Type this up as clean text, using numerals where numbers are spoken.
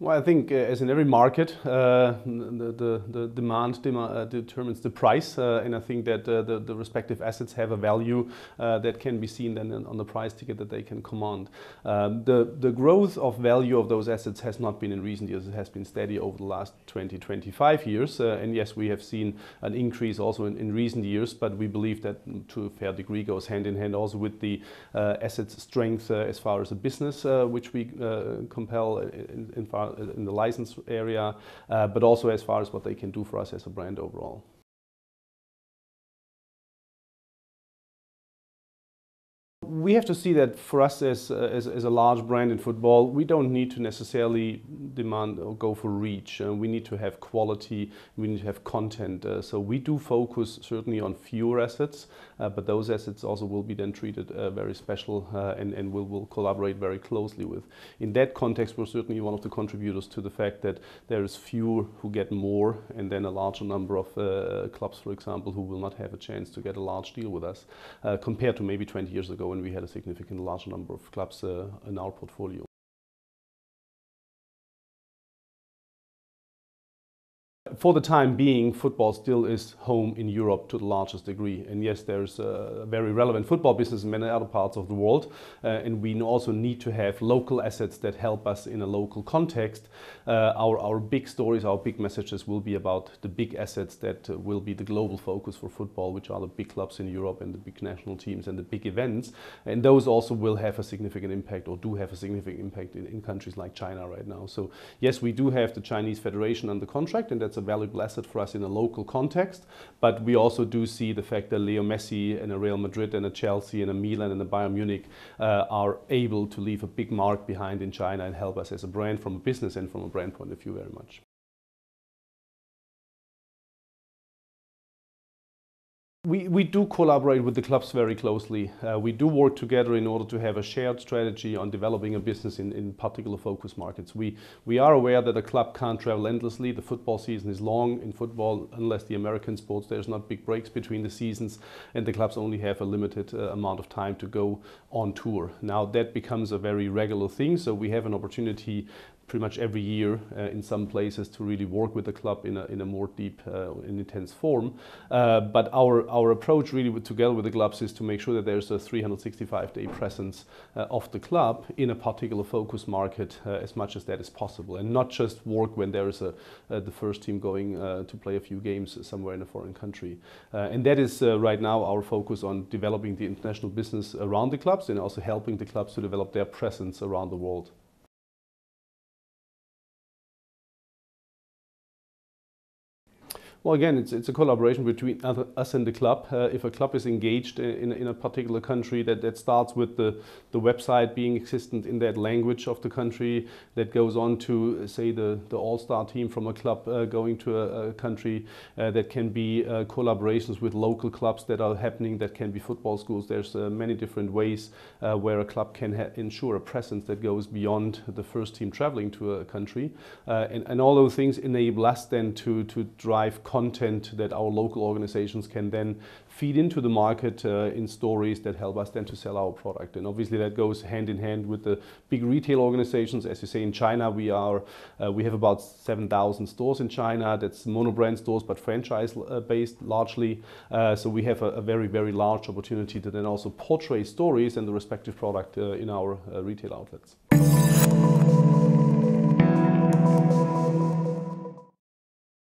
Well, I think as in every market, the demand determines the price, and I think that the respective assets have a value that can be seen then on the price ticket that they can command. The growth of value of those assets has not been in recent years. It has been steady over the last 20-25 years, and yes, we have seen an increase also in recent years, but we believe that to a fair degree goes hand in hand also with the assets strength as far as a business, which we compel in the license area, but also as far as what they can do for us as a brand overall. We have to see that for us as a large brand in football, we don't need to necessarily demand or go for reach. We need to have quality, we need to have content. So we do focus certainly on fewer assets, but those assets also will be then treated very special and we'll collaborate very closely with. In that context, we're certainly one of the contributors to the fact that there is fewer who get more and then a larger number of clubs, for example, who will not have a chance to get a large deal with us compared to maybe 20 years ago when we had a significantly larger number of clubs in our portfolio. For the time being, football still is home in Europe to the largest degree. And yes, there's a very relevant football business in many other parts of the world. And we also need to have local assets that help us in a local context. Our big stories, our big messages will be about the big assets that will be the global focus for football, which are the big clubs in Europe and the big national teams and the big events. And those also will have a significant impact or do have a significant impact in countries like China right now. So yes, we do have the Chinese Federation under contract, and that's a valuable asset for us in a local context, but we also do see the fact that Leo Messi and a Real Madrid and a Chelsea and a Milan and a Bayern Munich are able to leave a big mark behind in China and help us as a brand from a business and from a brand point of view very much. We do collaborate with the clubs very closely. We do work together in order to have a shared strategy on developing a business in particular focus markets. We are aware that a club can't travel endlessly. The football season is long in football, unless the American sports, there's not big breaks between the seasons, and the clubs only have a limited amount of time to go on tour. Now that becomes a very regular thing, so we have an opportunity pretty much every year in some places to really work with the club in a more deep and intense form. But our approach really together with the clubs is to make sure that there's a 365-day presence of the club in a particular focus market as much as that is possible, and not just work when there is the first team going to play a few games somewhere in a foreign country. And that is right now our focus on developing the international business around the clubs and also helping the clubs to develop their presence around the world. Well, again, it's a collaboration between us and the club. If a club is engaged in a particular country, that starts with the website being existent in that language of the country, that goes on to, say, the all-star team from a club going to a country, that can be collaborations with local clubs that are happening, that can be football schools. There's many different ways where a club can ensure a presence that goes beyond the first team traveling to a country. And all those things enable us then to drive content that our local organizations can then feed into the market in stories that help us then to sell our product. And obviously that goes hand in hand with the big retail organizations. As you say, in China we have about 7,000 stores in China. That's monobrand stores, but franchise based largely. So we have a very, very large opportunity to then also portray stories and the respective product in our retail outlets.